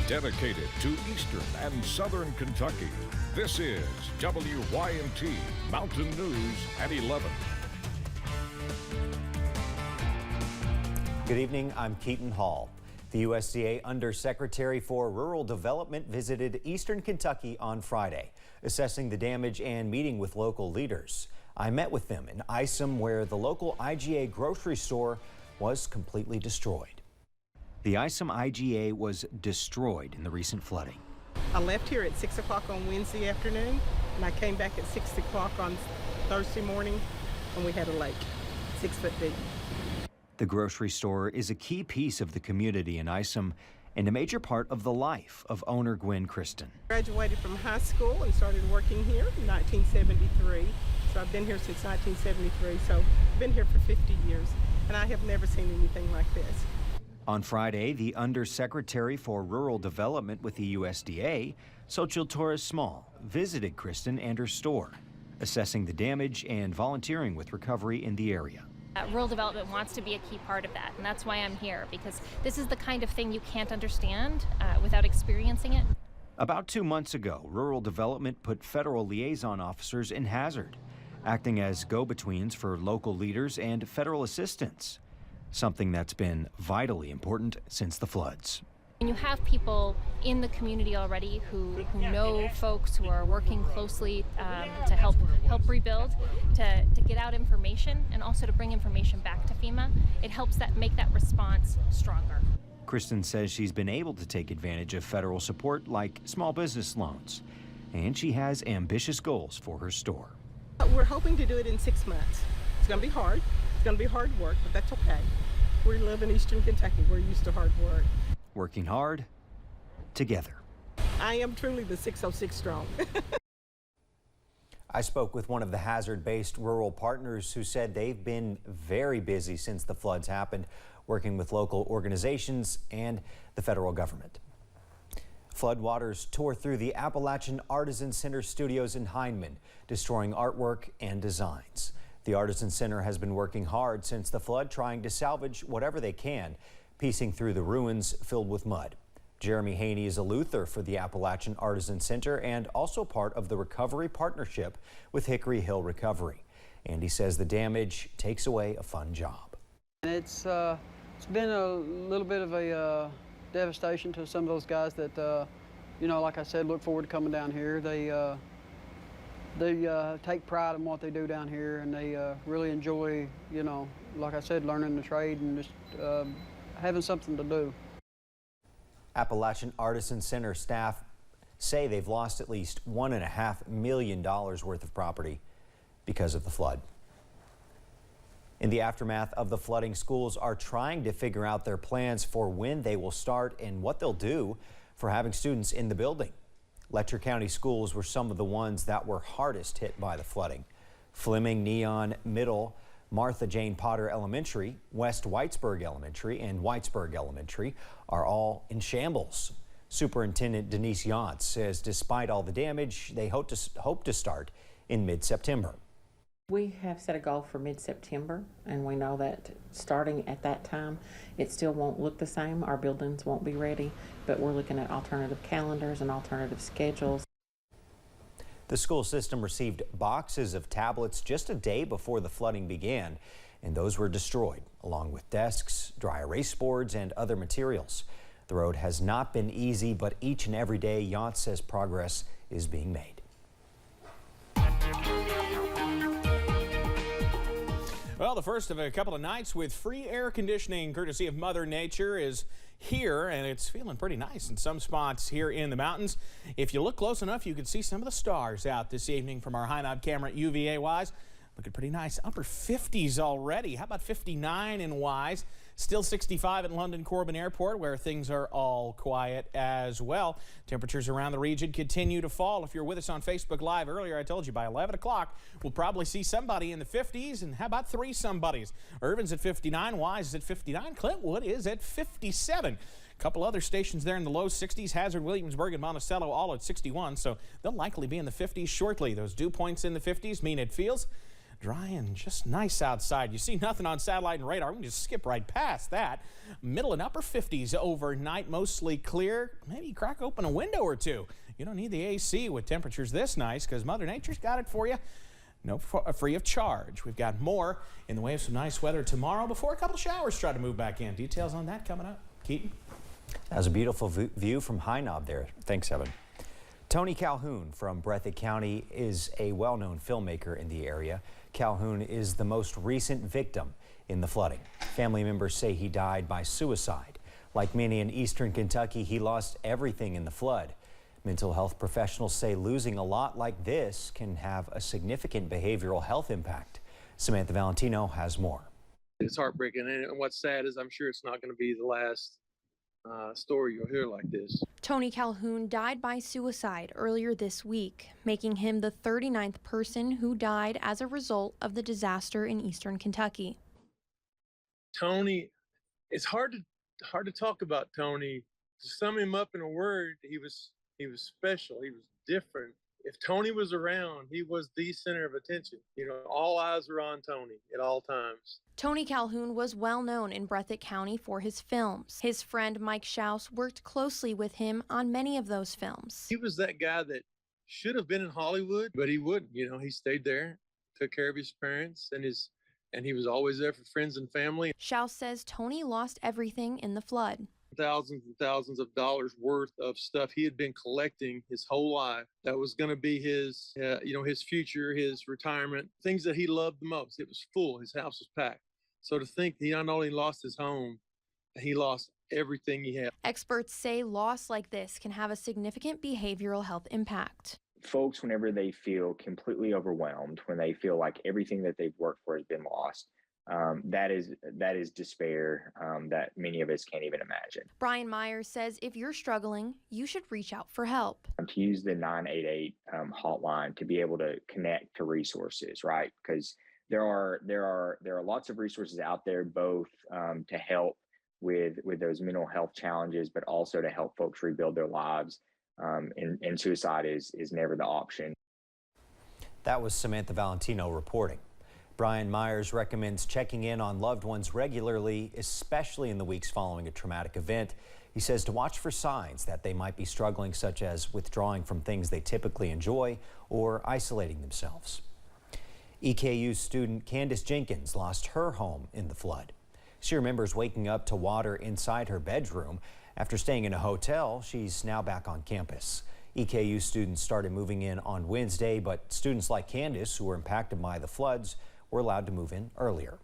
dedicated to eastern and southern Kentucky. This is WYMT Mountain News at 11. Good evening, I'm Keaton Hall. The USDA Undersecretary for Rural Development visited eastern Kentucky on Friday, assessing the damage and meeting with local leaders. I met with them in Isom, where the local IGA grocery store was completely destroyed. The Isom IGA was destroyed in the recent flooding. I left here at 6 o'clock on Wednesday afternoon, and I came back at 6 o'clock on Thursday morning, and we had a lake, 6 foot deep. The grocery store is a key piece of the community in Isom and a major part of the life of owner Gwen Kristen. Graduated from high school and started working here in 1973. So I've been here since 1973, so I've been here for 50 years, and I have never seen anything like this. On Friday, the Undersecretary for Rural Development with the USDA, Xochitl Torres Small, visited Kristen and her store, assessing the damage and volunteering with recovery in the area. Rural development wants to be a key part of that, and that's why I'm here, because this is the kind of thing you can't understand without experiencing it. About 2 months ago, Rural Development put federal liaison officers in hazard, acting as go-betweens for local leaders and federal assistance, something that's been vitally important since the floods. And you have people in the community already who know folks who are working closely to help rebuild, to get out information, and also to bring information back to FEMA. It helps make that response stronger. Kristen says she's been able to take advantage of federal support like small business loans, and she has ambitious goals for her store. We're hoping to do it in 6 months. It's going to be hard. It's going to be hard work, but that's okay. We live in eastern Kentucky. We're used to hard work. Working hard together. I am truly the 606 strong. I spoke with one of the hazard-based rural partners who said they've been very busy since the floods happened, working with local organizations and the federal government. Floodwaters tore through the Appalachian Artisan Center studios in Hindman, destroying artwork and designs. The Artisan Center has been working hard since the flood, trying to salvage whatever they can, piecing through the ruins filled with mud. Jeremy Haney is a Luther for the Appalachian Artisan Center and also part of the recovery partnership with Hickory Hill Recovery. And he says the damage takes away a fun job. It's been a little bit of a devastation to some of those guys that, you know, like I said, look forward to coming down here. They take pride in what they do down here, and they really enjoy, you know, like I said, learning the trade and just having something to do. Appalachian Artisan Center staff say they've lost at least $1.5 million worth of property because of the flood. In the aftermath of the flooding, schools are trying to figure out their plans for when they will start and what they'll do for having students in the building. Letcher County schools were some of the ones that were hardest hit by the flooding. Fleming, Neon Middle, Martha Jane Potter Elementary, West Whitesburg Elementary, and Whitesburg Elementary are all in shambles. Superintendent Denise Yantz says despite all the damage, they hope to start in mid-September. We have set a goal for mid-September, and we know that starting at that time, it still won't look the same. Our buildings won't be ready, but we're looking at alternative calendars and alternative schedules. The school system received boxes of tablets just a day before the flooding began, and those were destroyed, along with desks, dry erase boards, and other materials. The road has not been easy, but each and every day, Yantz says progress is being made. Well, the first of a couple of nights with free air conditioning, courtesy of Mother Nature, is here, and it's feeling pretty nice in some spots here in the mountains. If you look close enough, you can see some of the stars out this evening from our high knob camera at UVA-Wise. Looking pretty nice. Upper 50s already. How about 59 in Wise? Still 65 at London Corbin Airport, where things are all quiet as well. Temperatures around the region continue to fall. If you're with us on Facebook Live earlier, I told you by 11 o'clock, we'll probably see somebody in the 50s. And how about 3 somebodies? Irvin's at 59, Wise is at 59, Clintwood is at 57. A couple other stations there in the low 60s, Hazard, Williamsburg, and Monticello all at 61, so they'll likely be in the 50s shortly. Those dew points in the 50s mean it feels dry and just nice outside. You see nothing on satellite and radar. We can just skip right past that. Middle and upper 50s overnight, mostly clear. Maybe crack open a window or two. You don't need the AC with temperatures this nice because Mother Nature's got it for you. No, free of charge. We've got more in the way of some nice weather tomorrow before a couple of showers try to move back in. Details on that coming up. Keaton. That was a beautiful view from High Knob there. Thanks, Evan. Tony Calhoun from Breathitt County is a well-known filmmaker in the area. Calhoun is the most recent victim in the flooding. Family members say he died by suicide. Like many in eastern Kentucky, he lost everything in the flood. Mental health professionals say losing a lot like this can have a significant behavioral health impact. Samantha Valentino has more. It's heartbreaking, and what's sad is I'm sure it's not going to be the last story you'll hear like this. Tony Calhoun died by suicide earlier this week, making him the 39th person who died as a result of the disaster in eastern Kentucky. Tony, it's hard to talk about Tony. To sum him up in a word, he was special. He was different. If Tony was around, he was the center of attention. You know, all eyes were on Tony at all times. Tony Calhoun was well known in Breathitt County for his films. His friend Mike Schaus worked closely with him on many of those films. He was that guy that should have been in Hollywood, but he wouldn't. You know, he stayed there, took care of his parents, and he was always there for friends and family. Schaus says Tony lost everything in the flood. Thousands and thousands of dollars worth of stuff he had been collecting his whole life. That was going to be his, his future, his retirement, things that he loved the most. It was full. His house was packed. So to think he not only lost his home, he lost everything he had. Experts say loss like this can have a significant behavioral health impact. Folks, whenever they feel completely overwhelmed, when they feel like everything that they've worked for has been lost, that is despair that many of us can't even imagine. Brian Myers says if you're struggling, you should reach out for help. To use the 988 hotline to be able to connect to resources, right? Because there are lots of resources out there, both to help with those mental health challenges, but also to help folks rebuild their lives. And suicide is never the option. That was Samantha Valentino reporting. Brian Myers recommends checking in on loved ones regularly, especially in the weeks following a traumatic event. He says to watch for signs that they might be struggling, such as withdrawing from things they typically enjoy or isolating themselves. EKU student Candace Jenkins lost her home in the flood. She remembers waking up to water inside her bedroom. After staying in a hotel, she's now back on campus. EKU students started moving in on Wednesday, but students like Candace, who were impacted by the floods, were allowed to move in earlier.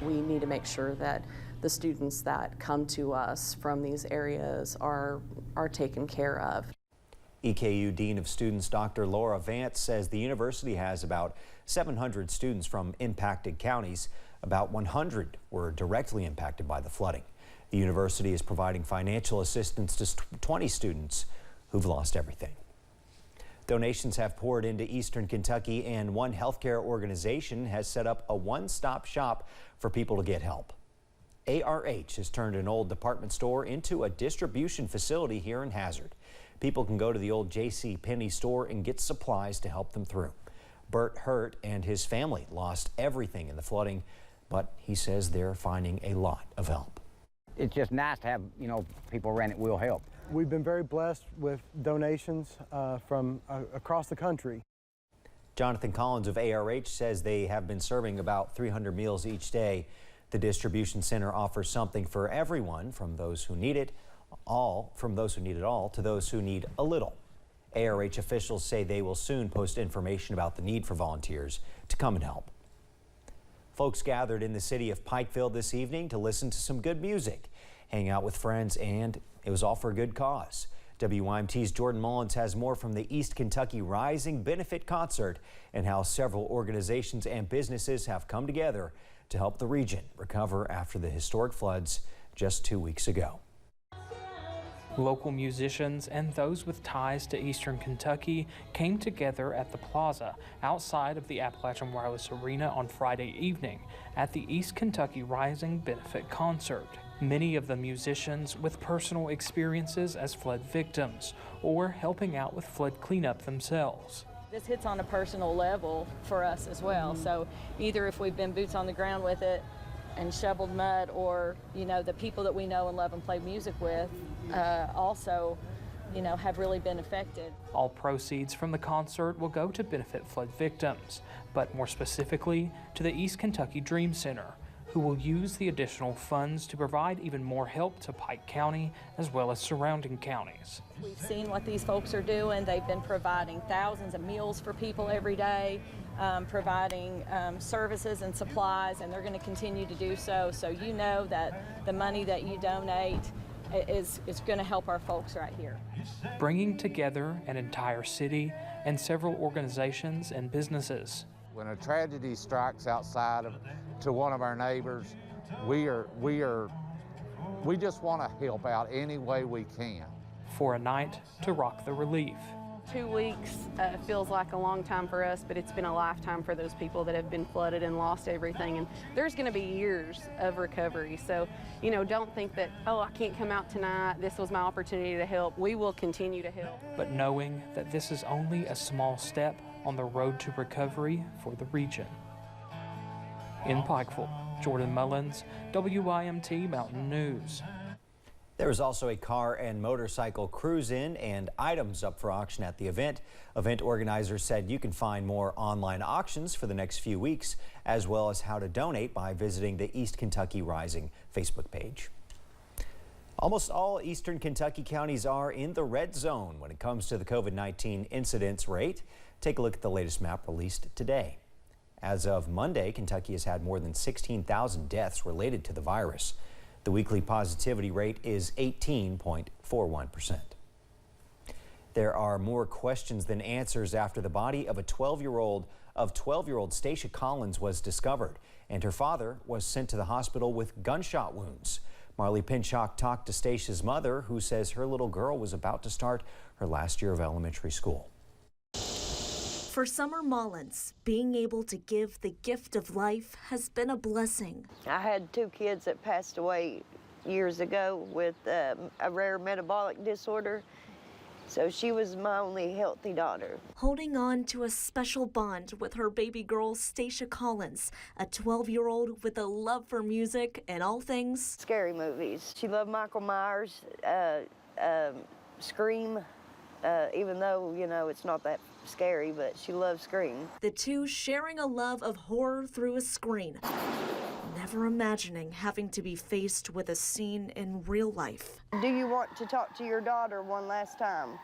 We need to make sure that the students that come to us from these areas are taken care of. EKU Dean of Students Dr. Laura Vance says the university has about 700 students from impacted counties. About 100 were directly impacted by the flooding. The university is providing financial assistance to 20 students who've lost everything. Donations have poured into eastern Kentucky, and one healthcare organization has set up a one-stop shop for people to get help. ARH has turned an old department store into a distribution facility here in Hazard. People can go to the old J.C. Penney store and get supplies to help them through. Bert Hurt and his family lost everything in the flooding, but he says they're finding a lot of help. It's just nice to have, people around it will help. We've been very blessed with donations from across the country. Jonathan Collins of ARH says they have been serving about 300 meals each day. The distribution center offers something for everyone, from those who need it all to those who need a little. ARH officials say they will soon post information about the need for volunteers to come and help. Folks gathered in the city of Pikeville this evening to listen to some good music, hang out with friends, and it was all for a good cause. WYMT's Jordan Mullins has more from the East Kentucky Rising Benefit Concert and how several organizations and businesses have come together to help the region recover after the historic floods just 2 weeks ago. Local musicians and those with ties to Eastern Kentucky came together at the plaza outside of the Appalachian Wireless Arena on Friday evening at the East Kentucky Rising Benefit Concert. Many of the musicians with personal experiences as flood victims or helping out with flood cleanup themselves. This hits on a personal level for us as well. So either if we've been boots on the ground with it and shoveled mud, or, you know, the people that we know and love and play music with also, you know, have really been affected. All proceeds from the concert will go to benefit flood victims, but more specifically to the East Kentucky Dream Center, who will use the additional funds to provide even more help to Pike County as well as surrounding counties. We've seen what these folks are doing. They've been providing thousands of meals for people every day, providing services and supplies, and they're going to continue to do so. So you know that the money that you donate is going to help our folks right here. Bringing together an entire city and several organizations and businesses. When a tragedy strikes to one of our neighbors, we just want to help out any way we can. For a night to rock the relief. 2 weeks feels like a long time for us, but it's been a lifetime for those people that have been flooded and lost everything. And there's going to be years of recovery. So, you know, don't think that, oh, I can't come out tonight. This was my opportunity to help. We will continue to help. But knowing that this is only a small step on the road to recovery for the region. In Pikeville, Jordan Mullins, WYMT Mountain News. There was also a car and motorcycle cruise-in and items up for auction at the event. Event organizers said you can find more online auctions for the next few weeks, as well as how to donate by visiting the East Kentucky Rising Facebook page. Almost all eastern Kentucky counties are in the red zone when it comes to the COVID-19 incidence rate. Take a look at the latest map released today. As of Monday, Kentucky has had more than 16,000 deaths related to the virus. The weekly positivity rate is 18.41%. There are more questions than answers after the body of 12-year-old Stacia Collins was discovered, and her father was sent to the hospital with gunshot wounds. Marley Pinchak talked to Stacia's mother, who says her little girl was about to start her last year of elementary school. For Summer Mullins, being able to give the gift of life has been a blessing. I had 2 kids that passed away years ago with a rare metabolic disorder, so she was my only healthy daughter. Holding on to a special bond with her baby girl, Stacia Collins, a 12-year-old with a love for music and all things scary movies. She loved Michael Myers, Scream, even though, you know, it's not that scary, but she loves Scream. The two sharing a love of horror through a screen. Never imagining having to be faced with a scene in real life. Do you want to talk to your daughter one last time?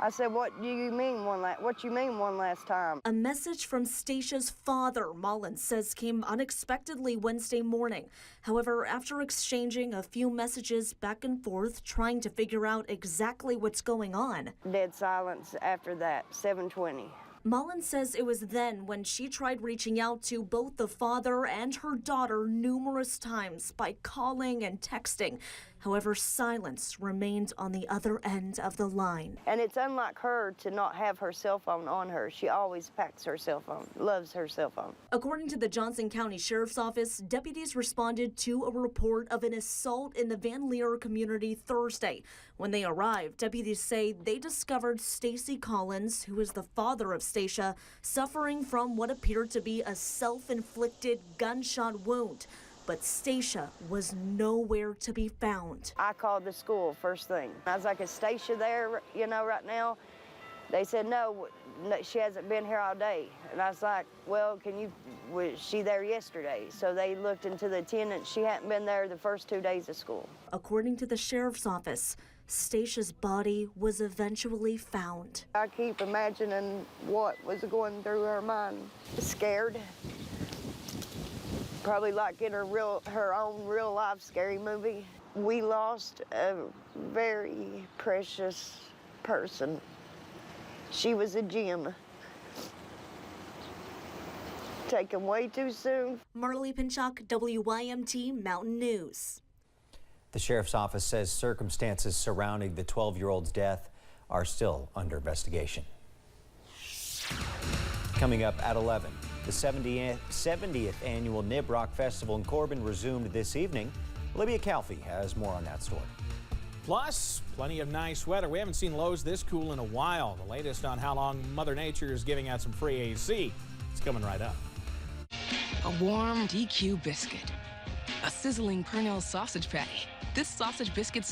I said, what you mean one last time? A message from Stacia's father, Mullins says, came unexpectedly Wednesday morning. However, after exchanging a few messages back and forth, trying to figure out exactly what's going on. Dead silence after that, 7:20. Mullins says it was then when she tried reaching out to both the father and her daughter numerous times by calling and texting. However, silence remained on the other end of the line. And it's unlike her to not have her cell phone on her. She always packs her cell phone, loves her cell phone. According to the Johnson County Sheriff's Office, deputies responded to a report of an assault in the Van Leer community Thursday. When they arrived, deputies say they discovered Stacy Collins, who is the father of Stacia, suffering from what appeared to be a self-inflicted gunshot wound. But Stacia was nowhere to be found. I called the school first thing. I was like, is Stacia there, you know, right now? They said, no, she hasn't been here all day. And I was like, well, was she there yesterday? So they looked into the attendance. She hadn't been there the first 2 days of school. According to the sheriff's office, Stacia's body was eventually found. I keep imagining what was going through her mind. Scared. Probably like in her own real life scary movie. We lost a very precious person. She was a gem. Taken way too soon. Marley Pinchak, WYMT Mountain News. The sheriff's office says circumstances surrounding the 12-year-old's death are still under investigation. Coming up at 11. The 70th annual Nib Rock Festival in Corbin resumed this evening. Libya Calfee has more on that story. Plus, plenty of nice weather. We haven't seen lows this cool in a while. The latest on how long Mother Nature is giving out some free AC. It's coming right up. A warm DQ biscuit. A sizzling Purnell sausage patty. This sausage biscuit